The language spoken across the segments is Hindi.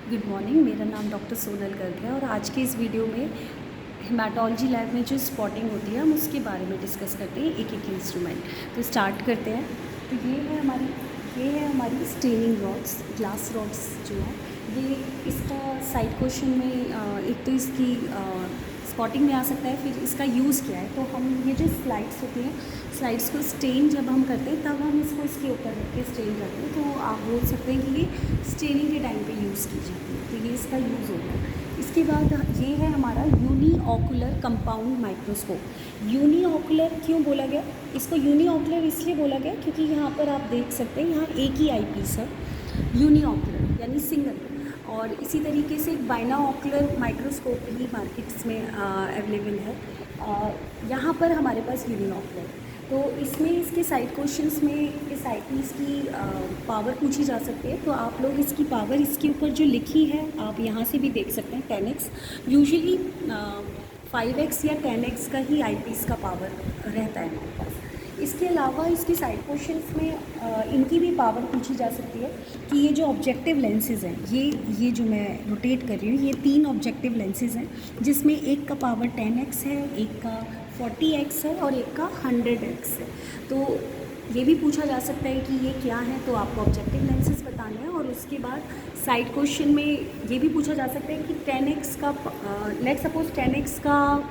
Good morning. मेरा नाम डॉक्टर सोनल गर्ग है और आज के इस वीडियो में हेमाटोलॉजी लैब में जो स्पॉटिंग होती है हम उसके बारे में डिस्कस करते हैं एक एक इंस्ट्रूमेंट। तो स्टार्ट करते हैं। तो ये है हमारी स्टेनिंग रॉड्स, ग्लास रॉड्स जो है ये इसका साइड क्वेश्चन में एक तो इसकी स्पॉटिंग में आ सकता है, फिर इसका यूज़ क्या है। तो हम ये जो स्लाइड्स होती हैं, स्लाइड्स को स्टेन जब हम करते हैं तब हम इसको इसके ऊपर रख के स्टेन करते हैं। तो आप बोल सकते हैं कि ये स्टेनिंग के टाइम पे यूज़ की जाती है। तो ये इसका यूज़ होता है। इसके बाद ये है हमारा यूनिओकुलर कंपाउंड माइक्रोस्कोप। यूनिओकुलर क्यों बोला गया? इसको यूनिओकुलर इसलिए बोला गया क्योंकि यहाँ पर आप देख सकते हैं यहाँ एक ही आई पीस है, यूनिओकुलर यानी सिंगल। और इसी तरीके से एक बाइनोकुलर माइक्रोस्कोप भी मार्केट्स में अवेलेबल है। यहाँ पर हमारे पास यूनिओकुलर। तो इसमें इसके साइड क्वेश्चंस में इस आई पीस की पावर पूछी जा सकती है। तो आप लोग इसकी पावर इसके ऊपर जो लिखी है आप यहाँ से भी देख सकते हैं, 10x। यूजुअली 5x या 10x का ही आई पीस का पावर रहता है हमारे पास। इसके अलावा इसकी साइड क्वेश्चंस में इनकी भी पावर पूछी जा सकती है कि ये जो ऑब्जेक्टिव लेंसेज हैं, ये जो मैं रोटेट कर रही हूँ, ये 3 ऑब्जेक्टिव लेंसेज हैं जिसमें एक का पावर 10x है, एक का 40x है और एक का 100x है। तो ये भी पूछा जा सकता है कि ये क्या है, तो आपको ऑब्जेक्टिव लेंसेज बताने हैं। और उसके बाद साइड क्वेश्चन में ये भी पूछा जा सकता है कि 10x का लेट सपोज 10x का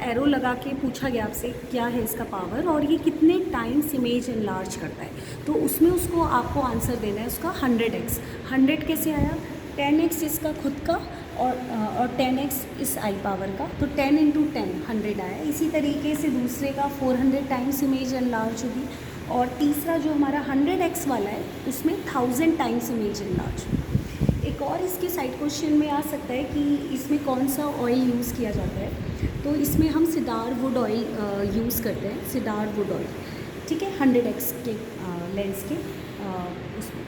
एरो लगा के पूछा गया आपसे क्या है इसका पावर और ये कितने टाइम्स इमेज एनलार्ज करता है। तो उसमें उसको आपको आंसर देना है उसका 100x। 100 कैसे आया? 10x इसका खुद का और 10x इस आई पावर का, तो 10 × 10 100 आया। इसी तरीके से दूसरे का 400 टाइम्स इमेज एनलार्ज होगी। और तीसरा जो हमारा 100x वाला है उसमें 1000 टाइम्स इमेज एनलार्ज। एक और इसके साइड क्वेश्चन में आ सकता है कि इसमें कौन सा ऑयल यूज़ किया जाता है। तो इसमें हम सिडार वुड ऑयल यूज़ करते हैं, सिडार वुड ऑयल, ठीक है, 100x के लेंस के उसमें।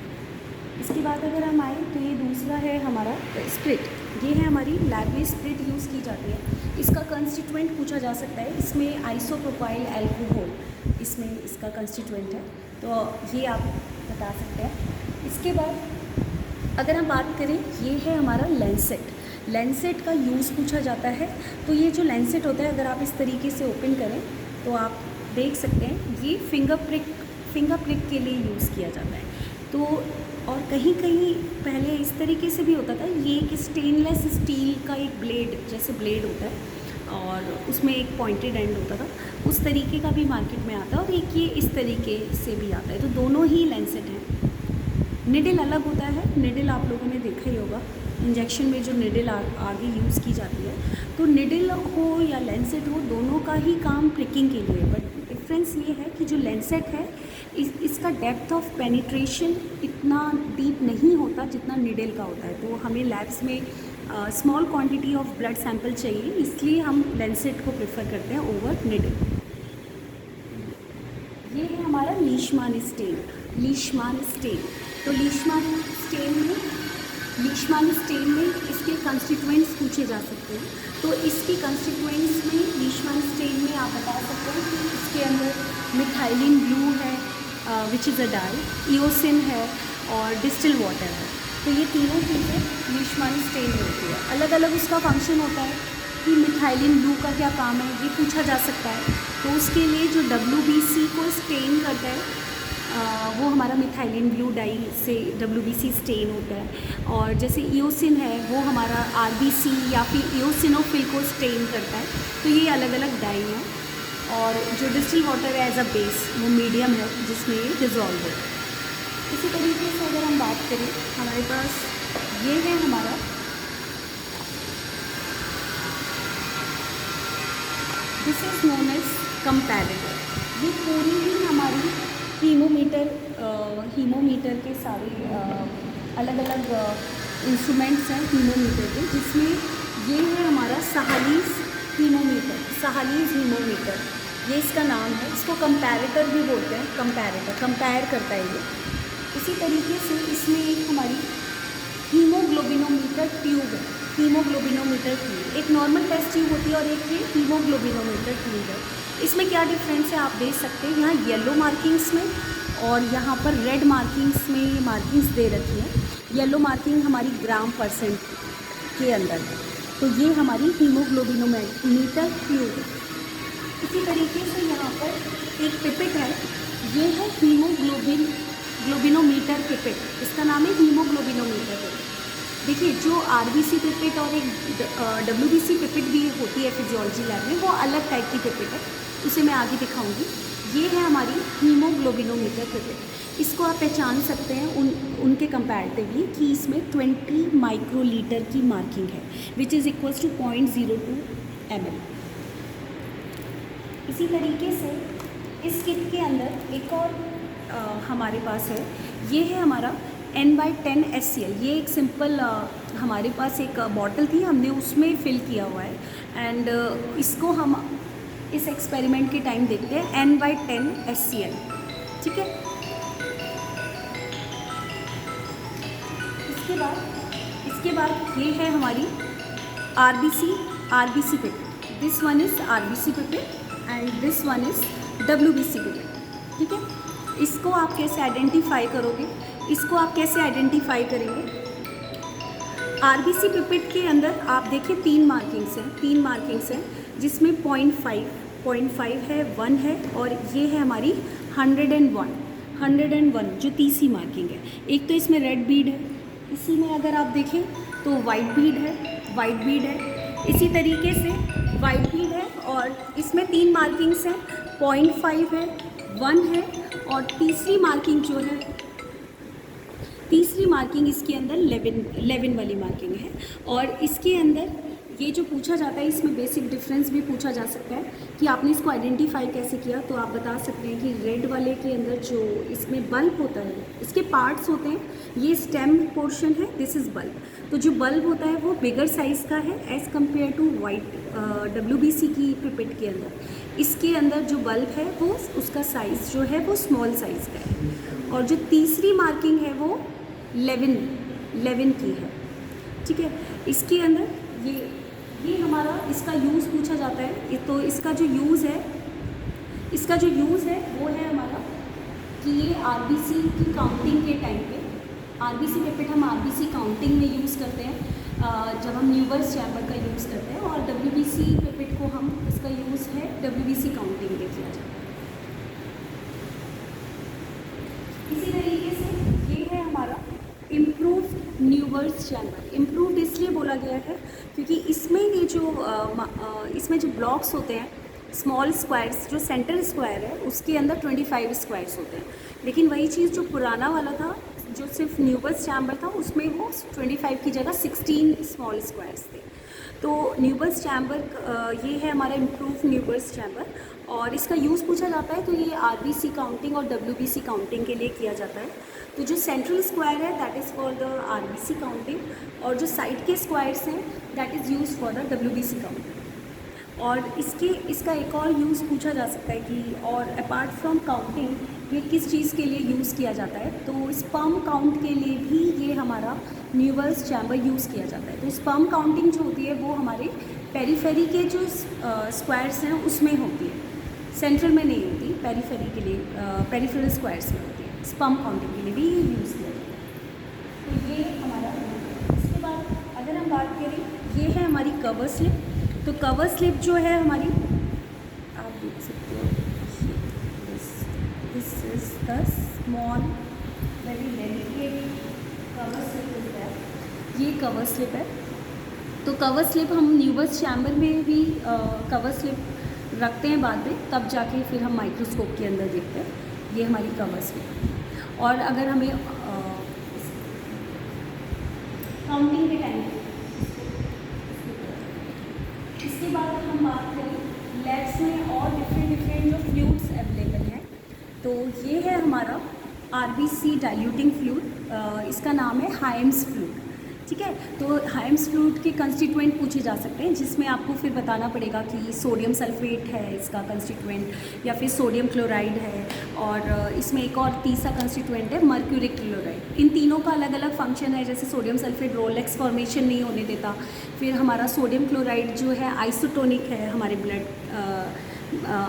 इसके बाद अगर हम आए तो ये दूसरा है हमारा स्प्रिट। ये है हमारी लैब में स्प्रिट यूज़ की जाती है। इसका कंस्टिट्यूएंट पूछा जा सकता है। इसमें आइसोप्रोपाइल एल्कोहल इसमें इसका कंस्टिट्यूएंट है, तो ये आप बता सकते हैं। इसके बाद अगर हम बात करें, ये है हमारा लेंसेट। लेंसेट का यूज़ पूछा जाता है। तो ये जो लेंसेट होता है अगर आप इस तरीके से ओपन करें तो आप देख सकते हैं ये फिंगर प्रिक के लिए यूज़ किया जाता है। तो और कहीं कहीं पहले इस तरीके से भी होता था, ये एक स्टेनलेस स्टील का एक ब्लेड जैसे ब्लेड होता है और उसमें एक पॉइंटेड एंड होता था, उस तरीके का भी मार्केट में आता है। और एक ये इस तरीके से भी आता है। तो दोनों ही लेंसेट हैं। निडल अलग होता है। निडल आप लोगों ने देखा ही होगा, इंजेक्शन में जो निडल आगे यूज़ की जाती है। तो निडल हो या लेंसेट हो, दोनों का ही काम प्रिकिंग के लिए। बट डिफरेंस ये है कि जो लेंसेट है इसका डेप्थ ऑफ पेनिट्रेशन इतना डीप नहीं होता जितना निडल का होता है। तो हमें लैब्स में small quantity of blood sample चाहिए, इसलिए हम लेंसेट को प्रेफर करते हैं ओवर निडल। ये है हमारा लीशमान स्टेन। तो लीशमान स्टेन में इसके कंस्टिट्यूएंट्स पूछे जा सकते हैं। तो इसके कंस्टिट्यूएंट्स में लीशमान स्टेन में आप बता सकते हैं कि इसके अंदर मिथाइलिन ब्लू है which is a dye, eosin है और डिस्टिल वाटर है। तो ये तीनों चीज़ें लीशमान स्टेन में होती है। अलग अलग उसका फंक्शन होता है कि मिथाइलिन ब्लू का क्या काम है, ये पूछा जा सकता है। तो उसके लिए जो WBC को स्टेन करता है वो हमारा मिथाइलिन ब्लू डाई से WBC स्टेन होता है। और जैसे ईओसिन है वो हमारा RBC या फिर ईओसिनोफिल को स्टेन करता है। तो ये अलग अलग डाई हैं। और जो डिस्टिल वाटर है एज अ बेस, वो मीडियम है जिसमें ये डिज़ोल्व है। इसी तरीके से अगर हम बात करें, हमारे पास ये है हमारा this is known as comparator. ये पूरी ही हमारी हीमोमीटर के सारे अलग अलग इंस्ट्रूमेंट्स हैं हीमोमीटर के, जिसमें ये है हमारा सहालीज़ हीमोमीटर, ये इसका नाम है। इसको कंपैरेटर भी बोलते हैं। कंपेयर करता है ये। इसी तरीके से इसमें एक हमारी हीमोग्लोबिनोमीटर ट्यूब है। एक नॉर्मल टेस्ट ट्यूब होती है और एक ये हीमोग्लोबिनोमीटर ट्यूब है। इसमें क्या डिफरेंस है आप देख सकते हैं, यहाँ येलो मार्किंग्स में और यहाँ पर रेड मार्किंग्स में ये मार्किंग्स दे रखी हैं। येलो मार्किंग हमारी ग्राम परसेंट के अंदर है। तो ये हमारी हीमोग्लोबिनोमीटर फ्लूइड है। इसी तरीके से यहाँ पर एक पिपेट है, ये है ग्लोबिनोमीटर पिपेट, इसका नाम है हीमोग्लोबिनोमीटर पिपेट। देखिए जो आरबीसी पिपेट और एक डब्ल्यूबीसी पिपेट भी होती है फिजियोलॉजी लैब में, वो अलग टाइप की पिपेट है, उसे मैं आगे दिखाऊंगी। ये है हमारी हीमोग्लोबिनोमीटर पिपेट। इसको आप पहचान सकते हैं उनके कंपैरेटिवली कि इसमें 20 माइक्रोलीटर की मार्किंग है, which is equals to 0.02 ml। इसी तरीके से इस किट के अंदर एक और हमारे पास है, ये है हमारा N/10 SCl। ये एक सिंपल हमारे पास एक बॉटल थी, हमने उसमें फिल किया हुआ है, एंड इसको हम इस एक्सपेरिमेंट के टाइम देखते हैं N/10 SCl, ठीक है। इसके बाद ये है हमारी RBC pipette. This one is RBC pipette and this one is WBC pipette, ठीक है। इसको आप कैसे आइडेंटिफाई करोगे, इसको आप कैसे आइडेंटिफाई करेंगे? आरबीसी पिपेट के अंदर आप देखिए 3 मार्किंग्स हैं जिसमें 0.5 है, 1 है, और ये है हमारी 101 जो तीसरी मार्किंग है। एक तो इसमें रेड बीड है, इसी में अगर आप देखें तो वाइट बीड है, इसी तरीके से वाइट बीड है, और इसमें 3 मार्किंग्स हैं, 0.5 है, 1 है, और तीसरी मार्किंग इसके अंदर 11 वाली मार्किंग है। और इसके अंदर ये जो पूछा जाता है, इसमें बेसिक डिफरेंस भी पूछा जा सकता है कि आपने इसको आइडेंटिफाई कैसे किया। तो आप बता सकते हैं कि रेड वाले के अंदर जो इसमें बल्ब होता है, इसके पार्ट्स होते हैं, ये स्टेम पोर्शन है, दिस इज़ बल्ब। तो जो बल्ब होता है वो बिगर साइज़ का है as compare to white WBC की पिपेट के अंदर। इसके अंदर जो बल्ब है वो उसका साइज़ जो है वो स्मॉल साइज़ का है, और जो तीसरी मार्किंग है वो 11 की है, ठीक है। इसके अंदर ये हमारा इसका यूज़ पूछा जाता है। तो इसका जो यूज़ है वो है हमारा कि ये आरबीसी की काउंटिंग के टाइम पे, आरबीसी पिपेट हम आरबीसी काउंटिंग में यूज़ करते हैं जब हम न्यूवर्स चैम्बर का यूज़ करते हैं, और WBC पिपेट को हम इसका यूज़ है WBC काउंटिंग में किया जाता है। इसी तरीके से ये है हमारा इम्प्रूव्ड न्यूवर्स चैम्बर। इम्प्रूव्ड इसलिए बोला गया है क्योंकि इसमें ये इसमें जो ब्लॉक्स होते हैं, स्मॉल स्क्वायर्स, जो सेंटर स्क्वायर है उसके अंदर 25 स्क्वायर्स होते हैं, लेकिन वही चीज़ जो पुराना वाला था, जो सिर्फ न्यूवर्स चैम्बर था, उसमें वो 25 की जगह 16 स्मॉल स्क्वायर्स थे। तो न्यूवर्स चैम्बर ये है हमारा इम्प्रूव न्यूवर्स चैम्बर, और इसका यूज़ पूछा जाता है तो ये आरबीसी काउंटिंग और WBC काउंटिंग के लिए किया जाता है। तो जो सेंट्रल स्क्वायर है that is for the RBC counting, और जो साइड के स्क्वायर्स हैं that is use for the WBC counting. और इसका एक और यूज़ पूछा जा सकता है कि और अपार्ट फ्रॉम काउंटिंग ये किस चीज़ के लिए यूज़ किया जाता है, तो स्पर्म काउंट के लिए भी ये हमारा न्यूवर्स चैम्बर यूज़ किया जाता है। तो स्पर्म काउंटिंग जो होती है वो हमारे पेरीफेरी के जो स्क्वायर्स हैं उसमें होती है, सेंट्रल में नहीं होती, पेरीफेरी के लिए पेरीफेरल स्क्वायर्स में होती है। स्पर्म काउंटिंग के लिए भी ये यूज़ किया जाता है। तो ये हमारा, इसके बाद अगर हम बात करें, ये है हमारी कवर स्लिप। तो कवर स्लिप जो है हमारी, आप देख सकते हो, this is the small very delicate cover slip is that, ये कवर स्लिप है। तो कवर स्लिप हम न्यूवर्स चैम्बर में भी कवर स्लिप रखते हैं बाद में, तब जाके फिर हम माइक्रोस्कोप के अंदर देखते हैं। ये हमारी कवर स्लिप। और अगर हमें काउंटिंग के टाइम, इसके बाद हम बात करें लैब्स में और डिफरेंट जो फ्लूइड्स अवेलेबल हैं, तो ये है हमारा आरबीसी डाइल्यूटिंग फ्लूइड, इसका नाम है हाइम्स फ्लूइड, ठीक है। तो हाइम्स फ्लूइड के कंस्टिट्यूएंट पूछे जा सकते हैं, जिसमें आपको फिर बताना पड़ेगा कि सोडियम सल्फेट है इसका कंस्टिट्यूएंट, या फिर सोडियम क्लोराइड है, और इसमें एक और तीसरा कंस्टिट्यूएंट है मर्क्यूरिक क्लोराइड। इन तीनों का अलग अलग फंक्शन है। जैसे सोडियम सल्फेट रोलेक्स फॉर्मेशन नहीं होने देता, फिर हमारा सोडियम क्लोराइड जो है आइसोटोनिक है, हमारे ब्लड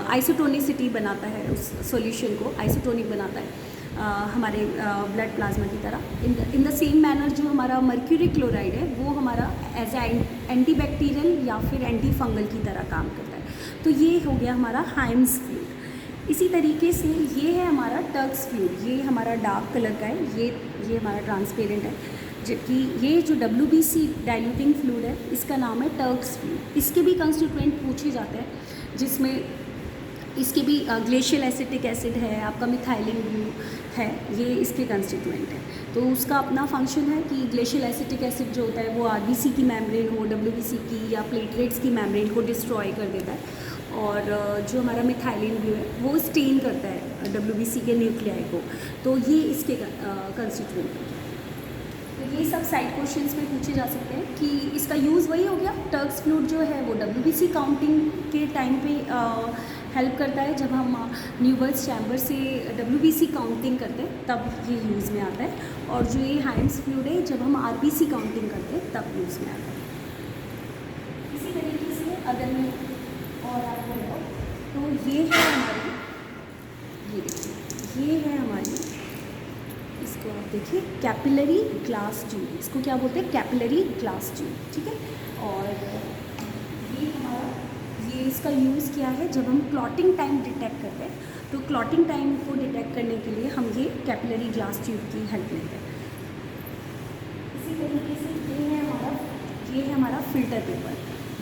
आइसोटोनिसिटी बनाता है, उस सॉल्यूशन को आइसोटोनिक बनाता है। हमारे ब्लड प्लाज्मा की तरह। इन द सेम मैनर जो हमारा मर्क्यूरी क्लोराइड है वो हमारा एज एंटी बैक्टीरियल या फिर एंटी फंगल की तरह काम करता है। तो ये हो गया हमारा हाइम्स फ्लूइड। इसी तरीके से ये है हमारा टर्क्स फ्लूइड, ये हमारा डार्क कलर का है, ये हमारा ट्रांसपेरेंट है। जबकि ये जो WBC डाइल्यूटिंग फ्लूइड है इसका नाम है टर्क्स फ्लूइड। इसके भी कंस्टिट्यूएंट पूछे जाते हैं, जिसमें इसके भी ग्लेशियल एसिटिक एसिड है, आपका मिथाइलिन ब्लू है, ये इसके कंस्टिट्यूएंट है। तो उसका अपना फंक्शन है कि ग्लेशियल एसिटिक एसिड जो होता है वो RBC की मेम्ब्रेन हो, WBC की या प्लेटलेट्स की मेम्ब्रेन को डिस्ट्रॉय कर देता है। और जो हमारा मिथाइलिन ब्लू है वो स्टेन करता है WBC के न्यूक्लियाई को। तो ये इसके कंस्टिट्यूएंट है। तो ये सब साइड क्वेश्चंस में पूछे जा सकते हैं कि इसका यूज़ वही हो गया। टर्क्स फ्लूइड जो है वो WBC काउंटिंग के टाइम पे हेल्प करता है। जब हम न्यूबर्स चैम्बर से WBC काउंटिंग करते हैं तब ये यूज़ में आता है। और जो ये हाइम्स फ्लूइड है जब हम RBC काउंटिंग करते हैं तब यूज़ में आता है। इसी तरीके से अगर मैं और आपको बताऊँ तो ये है हमारी, ये देखिए ये है हमारी, इसको आप देखिए कैपिलरी ग्लास ट्यूब, इसको क्या बोलते हैं, कैपिलरी ग्लास ट्यूब, ठीक है। और ये हमारा, ये इसका यूज़ क्या है, जब हम क्लॉटिंग टाइम डिटेक्ट करते हैं तो क्लॉटिंग टाइम को डिटेक्ट करने के लिए हम ये कैपिलरी ग्लास ट्यूब की हेल्प लेते हैं। इसी तरीके से ये है हमारा फ़िल्टर पेपर,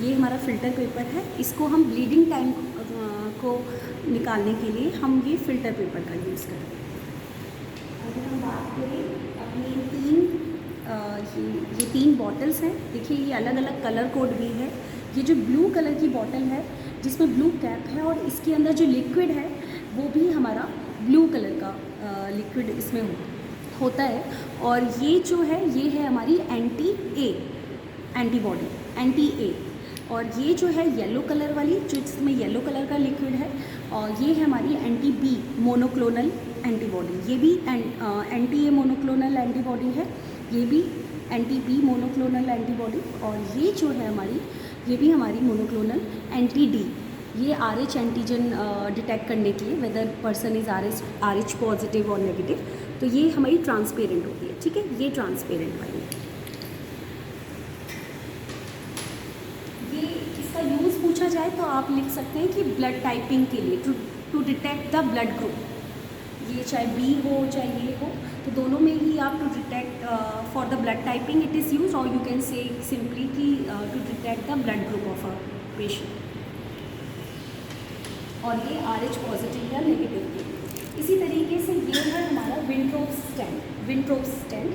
ये हमारा फ़िल्टर पेपर है। इसको हम ब्लीडिंग टाइम को निकालने के लिए हम ये फ़िल्टर पेपर का यूज़ करते हैं। अगर हम बात करें अपनी ये तीन बॉटल्स हैं, देखिए ये अलग अलग कलर कोड भी है। ये जो ब्लू कलर की बॉटल है जिसमें ब्लू कैप है और इसके अंदर जो लिक्विड है वो भी हमारा ब्लू कलर का लिक्विड इसमें होता है। और ये जो है ये है हमारी एंटीबॉडी, एंटी-A। और ये जो है येलो कलर वाली, जो जिसमें येलो कलर का लिक्विड है, और ये है हमारी एंटी-B मोनोक्लोनल एंटीबॉडी। ये भी एंटी-A मोनोक्लोनल एंटीबॉडी है, ये भी एंटी-B मोनोक्लोनल एंटीबॉडी। और ये जो है हमारी, ये भी हमारी मोनोक्लोनल एंटी-D। ये RH एंटीजन डिटेक्ट करने के लिए weather person is RH positive और नेगेटिव। तो ये हमारी ट्रांसपेरेंट होती है, ठीक है, ये ट्रांसपेरेंट वाली है। ये इसका यूज़ पूछा जाए तो आप लिख सकते हैं कि ब्लड टाइपिंग के लिए, to detect the blood group. ये चाहे B हो चाहे ये हो, तो दोनों में ही आप to detect for the blood typing it is use, और यू कैन से सिंपली कि to detect the blood group of a patient. और ये RH पॉजिटिव या नेगेटिव के। इसी तरीके से ये है हमारा विंट्रोप स्टेंट।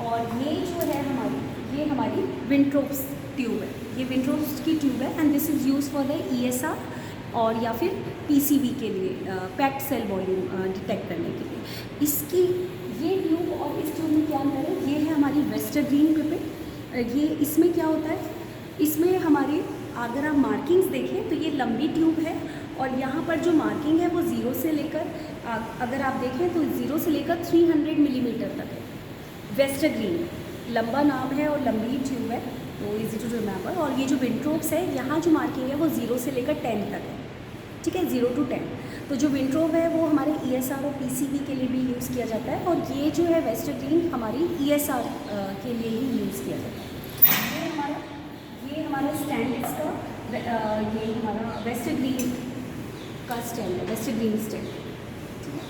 और ये जो है ये हमारी विंट्रोप्स ट्यूब है, ये विंट्रोप्स की ट्यूब है and this is use for the ESR और या फिर PCV के लिए, पैक्ड सेल वॉल्यूम डिटेक्ट करने के लिए। इसकी ये ट्यूब और इस ट्यूब में क्या अंतर है, ये है हमारी वेस्टरग्रीन पिपेट। ये इसमें क्या होता है, इसमें हमारे अगर आप मार्किंग्स देखें तो ये लंबी ट्यूब है और यहाँ पर जो मार्किंग है वो 0 से लेकर, अगर आप देखें तो 0 से लेकर 300 मिलीमीटर तक है। वेस्टरग्रीन लंबा नाम है और लंबी ट्यूब है, तो इजी टू रिमेंबर। और ये जो विंट्रोप्स है यहाँ जो मार्किंग है वो 0 से लेकर 10 तक है, ठीक है, 0 to 10। तो जो विंट्रोप है वो हमारे ESR और PCV के लिए भी यूज़ किया जाता है, और ये जो है वेस्टरग्रीन हमारी ESR के लिए ही यूज़ किया जाता है। ये हमारा स्टैंड इसका, ये हमारा वेस्टरग्रीन का स्टैंड है, वेस्टरग्रीन स्टैंड, ठीक है।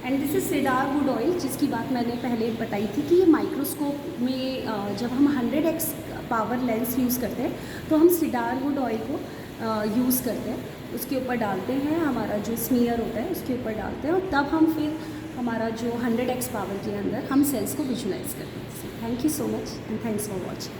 And this is cider would oil, जिसकी बात मैंने पहले बताई थी कि ये माइक्रोस्कोप में जब हम 100x पावर लेंस यूज़ करते हैं तो हम सीडार वुड ऑयल को यूज़ करते हैं, उसके ऊपर डालते हैं, हमारा जो स्मीयर होता है उसके ऊपर डालते हैं, और तब हम फिर हमारा जो 100x पावर के अंदर हम सेल्स को विजुलाइज करते हैं। Thank you so much and thanks for watching.